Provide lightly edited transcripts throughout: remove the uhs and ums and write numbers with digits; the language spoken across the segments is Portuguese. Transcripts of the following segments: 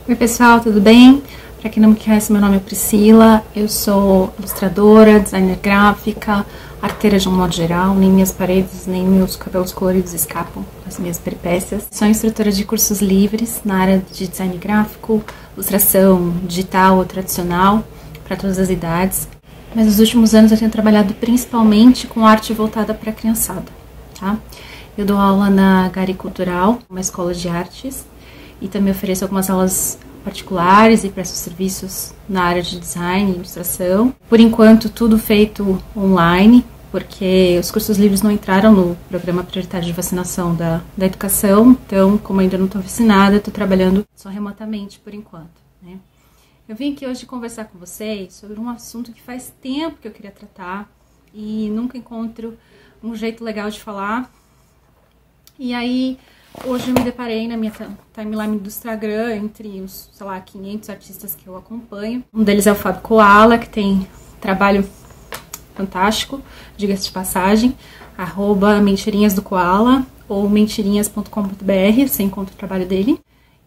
Oi pessoal, tudo bem? Para quem não me conhece, meu nome é Priscila, eu sou ilustradora, designer gráfica, arteira de um modo geral, nem minhas paredes, nem meus cabelos coloridos escapam das minhas peripécias. Sou instrutora de cursos livres na área de design gráfico, ilustração digital ou tradicional, para todas as idades. Mas nos últimos anos eu tenho trabalhado principalmente com arte voltada para a criançada, tá? Eu dou aula na Gari Cultural, uma escola de artes, e também ofereço algumas aulas particulares e presto serviços na área de design e ilustração. Por enquanto, tudo feito online, porque os cursos livres não entraram no programa prioritário de vacinação da educação. Então, como ainda não estou vacinada, estou trabalhando só remotamente por enquanto, né? Eu vim aqui hoje conversar com vocês sobre um assunto que faz tempo que eu queria tratar e nunca encontro um jeito legal de falar. E aí, hoje eu me deparei na minha timeline do Instagram, entre os, sei lá, 500 artistas que eu acompanho. Um deles é o Fábio Koala, que tem trabalho fantástico, diga-se de passagem, @mentirinhas do Koala ou mentirinhas.com.br, você encontra o trabalho dele.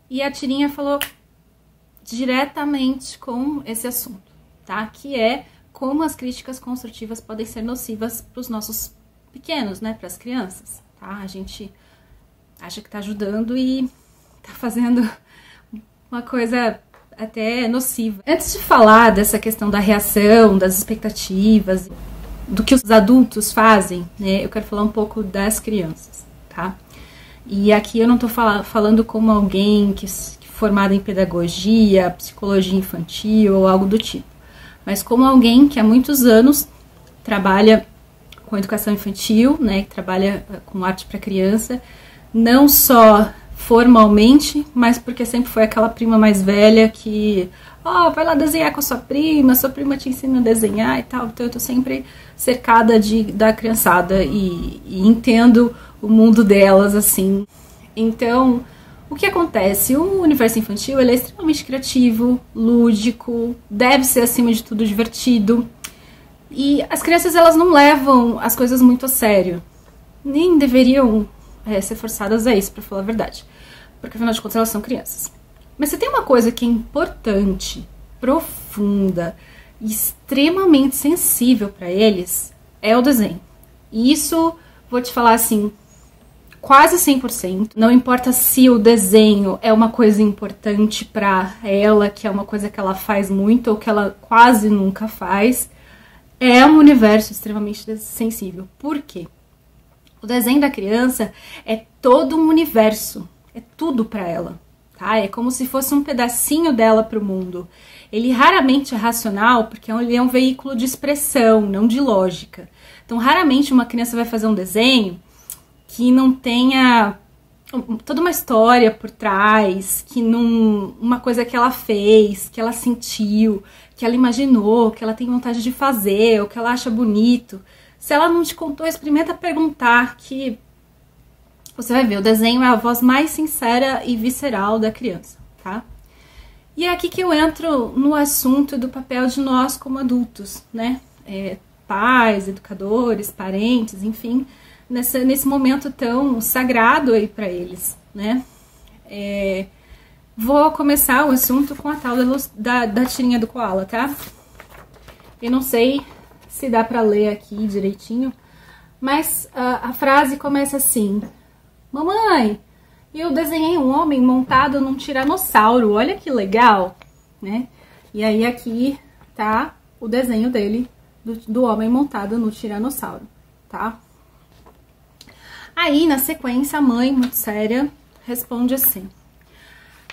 E a tirinha falou diretamente com esse assunto, tá? Que é como as críticas construtivas podem ser nocivas para os nossos pequenos, né? Para as crianças, tá? A gente acha que tá ajudando e tá fazendo uma coisa até nociva. Antes de falar dessa questão da reação, das expectativas, do que os adultos fazem, né, eu quero falar um pouco das crianças, tá? E aqui eu não tô falando como alguém que formada em pedagogia, psicologia infantil ou algo do tipo, mas como alguém que há muitos anos trabalha com educação infantil, né, que trabalha com arte para criança, não só formalmente, mas porque sempre foi aquela prima mais velha que, vai lá desenhar com a sua prima te ensina a desenhar e tal. Então eu tô sempre cercada da criançada e entendo o mundo delas, assim. Então, o que acontece? O universo infantil, ele é extremamente criativo, lúdico, deve ser acima de tudo divertido. E as crianças, elas não levam as coisas muito a sério. Nem deveriam ser forçadas a isso, pra falar a verdade. Porque, afinal de contas, elas são crianças. Mas se tem uma coisa que é importante, profunda e extremamente sensível pra eles, é o desenho. E isso, vou te falar assim, quase 100%. Não importa se o desenho é uma coisa importante pra ela, que é uma coisa que ela faz muito ou que ela quase nunca faz, é um universo extremamente sensível. Por quê? O desenho da criança é todo um universo, é tudo para ela, tá? É como se fosse um pedacinho dela para o mundo. Ele raramente é racional, porque ele é um veículo de expressão, não de lógica. Então, raramente uma criança vai fazer um desenho que não tenha toda uma história por trás, que não, uma coisa que ela fez, que ela sentiu, que ela imaginou, que ela tem vontade de fazer, ou que ela acha bonito. Se ela não te contou, experimenta perguntar, que você vai ver, o desenho é a voz mais sincera e visceral da criança, tá? E é aqui que eu entro no assunto do papel de nós como adultos, né? Pais, educadores, parentes, enfim, nesse momento tão sagrado aí pra eles, né? Vou começar o assunto com a tal da tirinha do Koala, tá? Eu não sei se dá pra ler aqui direitinho, mas a frase começa assim: mamãe, eu desenhei um homem montado num tiranossauro, olha que legal, né? E aí aqui tá o desenho dele, do homem montado no tiranossauro, tá? Aí, na sequência, a mãe, muito séria, responde assim: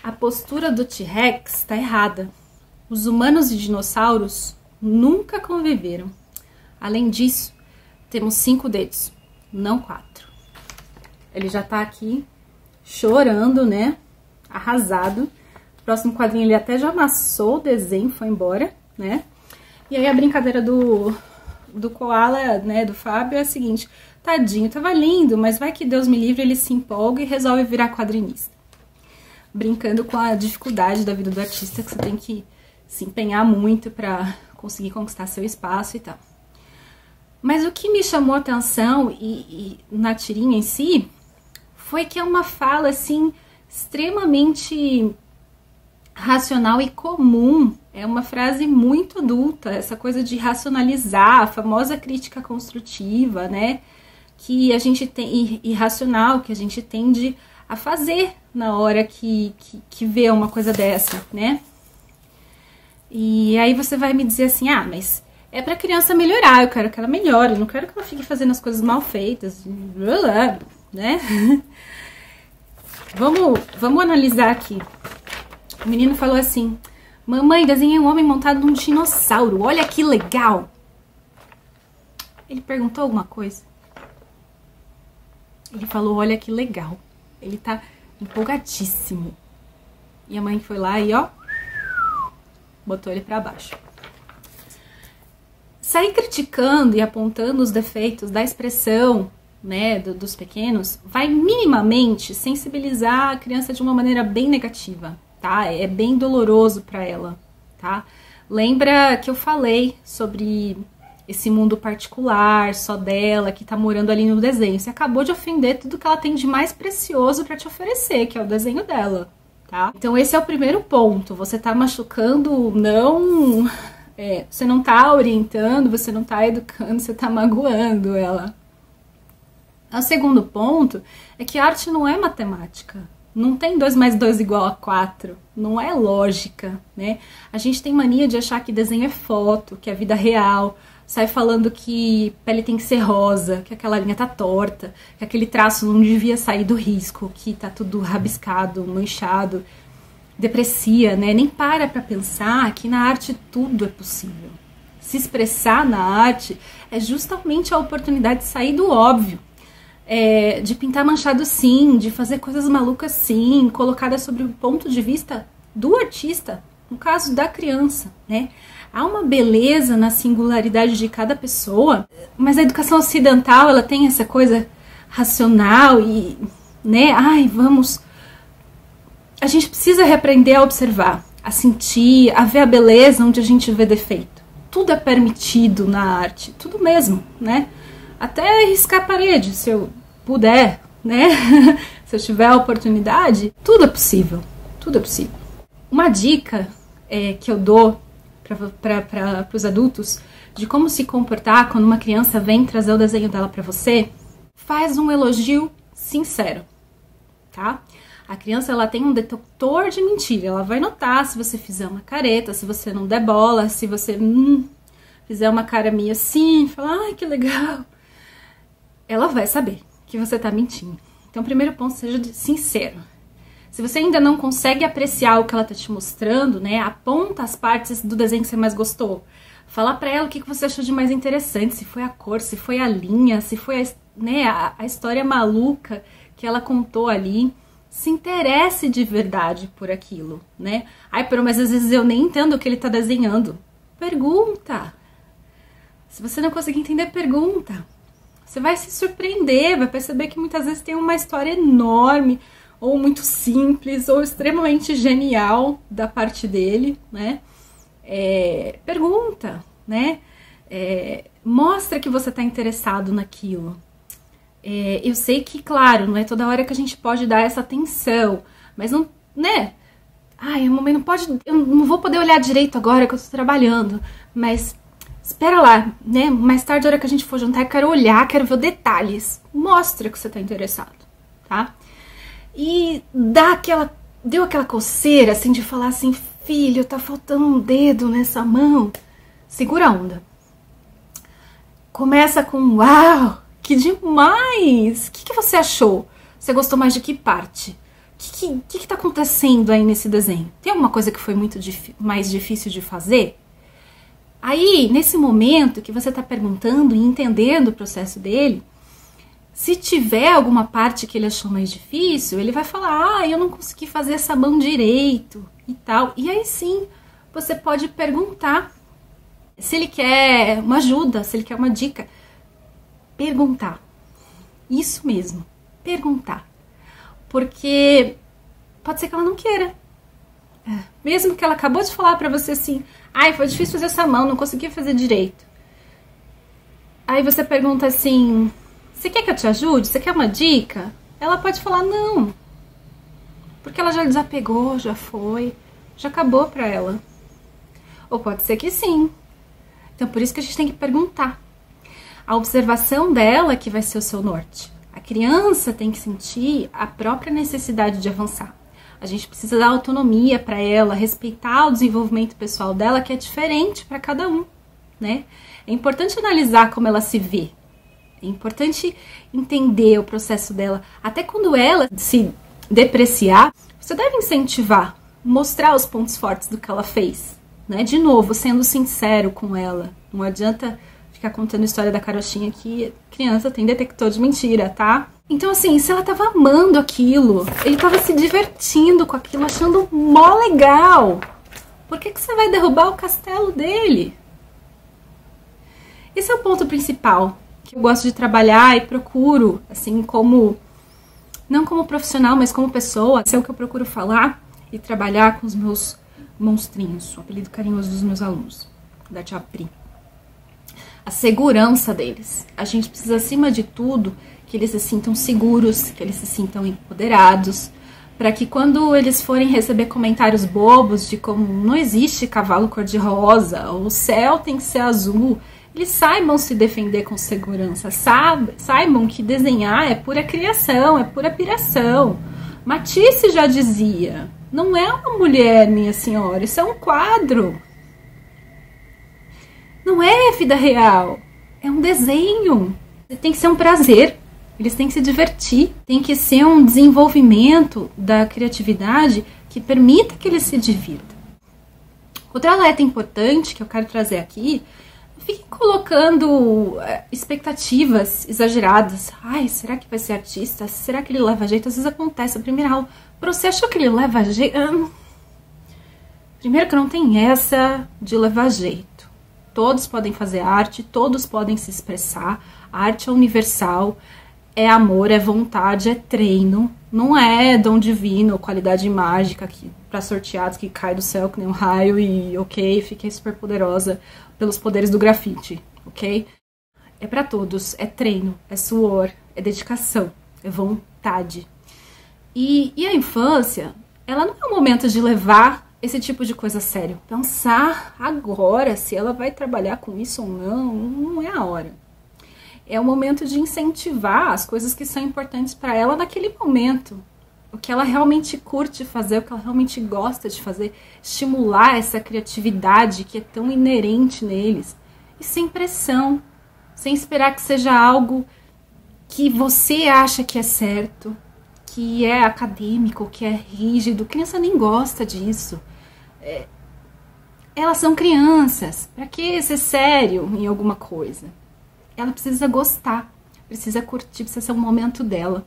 a postura do T-Rex tá errada. Os humanos e dinossauros nunca conviveram. Além disso, temos 5 dedos, não 4. Ele já tá aqui chorando, né? Arrasado. Próximo quadrinho ele até já amassou o desenho, foi embora, né? E aí a brincadeira do Koala, né, do Fábio, é a seguinte: tadinho, tava lindo, mas vai que Deus me livre, ele se empolga e resolve virar quadrinista. Brincando com a dificuldade da vida do artista, que você tem que se empenhar muito pra conseguir conquistar seu espaço e tal. Mas o que me chamou a atenção e na tirinha em si foi que é uma fala assim extremamente racional e comum. É uma frase muito adulta, essa coisa de racionalizar, a famosa crítica construtiva, né? Que a gente tem, e racional, que a gente tende a fazer na hora que vê uma coisa dessa, né? E aí você vai me dizer assim, ah, mas é pra criança melhorar, eu quero que ela melhore, eu não quero que ela fique fazendo as coisas mal feitas, né? Vamos analisar aqui. O menino falou assim, mamãe, desenhei um homem montado num dinossauro, olha que legal. Ele perguntou alguma coisa? Ele falou, olha que legal. Ele tá empolgadíssimo. E a mãe foi lá e, ó, botou ele pra baixo. Sair criticando e apontando os defeitos da expressão, né, dos pequenos, vai minimamente sensibilizar a criança de uma maneira bem negativa, tá? É bem doloroso pra ela, tá? Lembra que eu falei sobre esse mundo particular, só dela, que tá morando ali no desenho. Você acabou de ofender tudo que ela tem de mais precioso pra te oferecer, que é o desenho dela, tá? Então esse é o primeiro ponto. Você tá machucando, não... você não tá orientando, você não tá educando, você tá magoando ela. O segundo ponto é que arte não é matemática. Não tem 2 mais 2 igual a 4. Não é lógica, né? A gente tem mania de achar que desenho é foto, que é vida real. Sai falando que pele tem que ser rosa, que aquela linha tá torta, que aquele traço não devia sair do risco, que tá tudo rabiscado, manchado, deprecia, né? Nem para pra pensar que na arte tudo é possível. Se expressar na arte é justamente a oportunidade de sair do óbvio. De pintar manchado sim, de fazer coisas malucas sim, colocadas sobre o ponto de vista do artista, no caso da criança, né? Há uma beleza na singularidade de cada pessoa, mas a educação ocidental, ela tem essa coisa racional e, né, a gente precisa reaprender a observar, a sentir, a ver a beleza onde a gente vê defeito. Tudo é permitido na arte, tudo mesmo, né? Até riscar a parede, se eu puder, né? Se eu tiver a oportunidade, tudo é possível, tudo é possível. Uma dica que eu dou para os adultos de como se comportar quando uma criança vem trazer o desenho dela para você, faz um elogio sincero, tá? A criança, ela tem um detector de mentira, ela vai notar se você fizer uma careta, se você não der bola, se você fizer uma cara meio assim, falar, ai, que legal, ela vai saber que você tá mentindo. Então, o primeiro ponto, seja sincero. Se você ainda não consegue apreciar o que ela tá te mostrando, né, aponta as partes do desenho que você mais gostou. Fala pra ela o que você achou de mais interessante, se foi a cor, se foi a linha, se foi a história maluca que ela contou ali. Se interesse de verdade por aquilo, né? Ai, mas às vezes eu nem entendo o que ele tá desenhando. Pergunta. Se você não conseguir entender, pergunta. Você vai se surpreender, vai perceber que muitas vezes tem uma história enorme, ou muito simples, ou extremamente genial da parte dele, né? Pergunta, né? Mostra que você está interessado naquilo. Eu sei que, claro, não é toda hora que a gente pode dar essa atenção, mas não, né? Ai, mamãe, não pode, eu não vou poder olhar direito agora que eu estou trabalhando, mas espera lá, né? Mais tarde, a hora que a gente for jantar, eu quero olhar, quero ver detalhes. Mostra que você está interessado, tá? E deu aquela coceira, assim, de falar assim, filho, tá faltando um dedo nessa mão. Segura a onda. Começa com, uau, que demais! O que você achou? Você gostou mais de que parte? O que tá acontecendo aí nesse desenho? Tem alguma coisa que foi muito mais difícil de fazer? Aí, nesse momento que você tá perguntando e entendendo o processo dele, se tiver alguma parte que ele achou mais difícil, ele vai falar, eu não consegui fazer essa mão direito e tal. E aí sim, você pode perguntar se ele quer uma ajuda, se ele quer uma dica. Perguntar. Isso mesmo, perguntar. Porque pode ser que ela não queira. Mesmo que ela acabou de falar pra você assim, ai, foi difícil fazer essa mão, não consegui fazer direito. Aí você pergunta assim, você quer que eu te ajude? Você quer uma dica? Ela pode falar não. Porque ela já desapegou, já foi. já acabou para ela. Ou pode ser que sim. Então, por isso que a gente tem que perguntar. A observação dela que vai ser o seu norte. A criança tem que sentir a própria necessidade de avançar. A gente precisa dar autonomia para ela, respeitar o desenvolvimento pessoal dela, que é diferente para cada um, né? É importante analisar como ela se vê. É importante entender o processo dela. Até quando ela se depreciar, você deve incentivar, mostrar os pontos fortes do que ela fez, né? De novo, sendo sincero com ela. Não adianta ficar contando a história da carochinha que criança tem detector de mentira, tá? Então, assim, se ela tava amando aquilo, ele tava se divertindo com aquilo, achando mó legal, por que você vai derrubar o castelo dele? Esse é o ponto principal que eu gosto de trabalhar e procuro, assim, como... não como profissional, mas como pessoa. Esse é o que eu procuro falar e trabalhar com os meus monstrinhos, o apelido carinhoso dos meus alunos, da Tia Pri. A segurança deles. A gente precisa, acima de tudo, que eles se sintam seguros, que eles se sintam empoderados, para que quando eles forem receber comentários bobos de como não existe cavalo cor-de-rosa, o céu tem que ser azul, eles saibam se defender com segurança, saibam que desenhar é pura criação, é pura piração. Matisse já dizia, não é uma mulher, minha senhora, isso é um quadro. Não é vida real, é um desenho. Tem que ser um prazer, eles têm que se divertir, tem que ser um desenvolvimento da criatividade que permita que eles se divirtam. Outro alerta importante que eu quero trazer aqui, não fiquem colocando expectativas exageradas. Ai, será que vai ser artista? Será que ele leva jeito? Às vezes acontece a primeira aula. Você achou que ele leva jeito? Primeiro que não tem essa de levar jeito. Todos podem fazer arte, todos podem se expressar. A arte é universal, é amor, é vontade, é treino. Não é dom divino, qualidade mágica para sorteados que cai do céu que nem um raio e ok, fiquei super poderosa pelos poderes do grafite, ok? É para todos, é treino, é suor, é dedicação, é vontade. E a infância, ela não é um momento de levar esse tipo de coisa a sério. Pensar agora se ela vai trabalhar com isso ou não é a hora. É o momento de incentivar as coisas que são importantes para ela naquele momento. O que ela realmente curte fazer, o que ela realmente gosta de fazer. Estimular essa criatividade que é tão inerente neles. E sem pressão. Sem esperar que seja algo que você acha que é certo, que é acadêmico, que é rígido. Criança nem gosta disso. Elas são crianças. Para que ser sério em alguma coisa? Ela precisa gostar, precisa curtir, precisa ser um momento dela.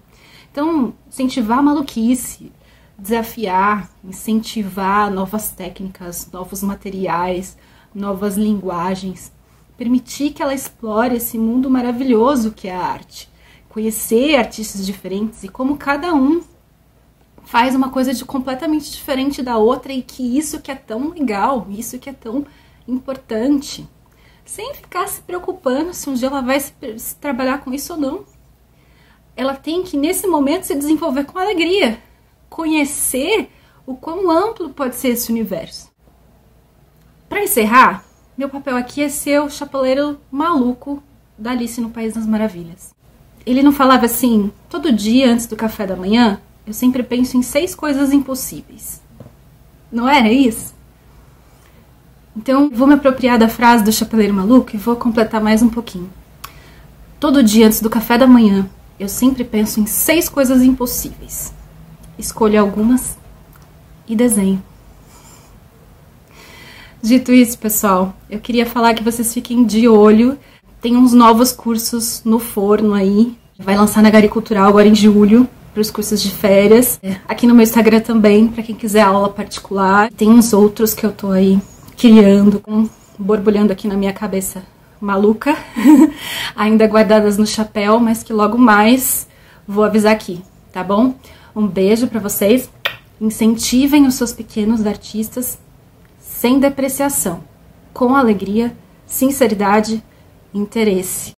Então, incentivar a maluquice, desafiar, incentivar novas técnicas, novos materiais, novas linguagens, permitir que ela explore esse mundo maravilhoso que é a arte, conhecer artistas diferentes e como cada um faz uma coisa completamente diferente da outra e que isso que é tão legal, isso que é tão importante. Sem ficar se preocupando se um dia ela vai se trabalhar com isso ou não. Ela tem que, nesse momento, se desenvolver com alegria. Conhecer o quão amplo pode ser esse universo. Para encerrar, meu papel aqui é ser o chapeleiro maluco da Alice no País das Maravilhas. Ele não falava assim, todo dia antes do café da manhã, eu sempre penso em 6 coisas impossíveis. Não era isso? Então, vou me apropriar da frase do Chapeleiro Maluco e vou completar mais um pouquinho. Todo dia antes do café da manhã, eu sempre penso em 6 coisas impossíveis. Escolho algumas e desenho. Dito isso, pessoal, eu queria falar que vocês fiquem de olho. Tem uns novos cursos no forno aí. Vai lançar na Agricultural agora em julho, para os cursos de férias. Aqui no meu Instagram também, para quem quiser aula particular. Tem uns outros que eu tô aí criando, borbulhando aqui na minha cabeça maluca, ainda guardadas no chapéu, mas que logo mais vou avisar aqui, tá bom? Um beijo pra vocês, incentivem os seus pequenos artistas sem depreciação, com alegria, sinceridade e interesse.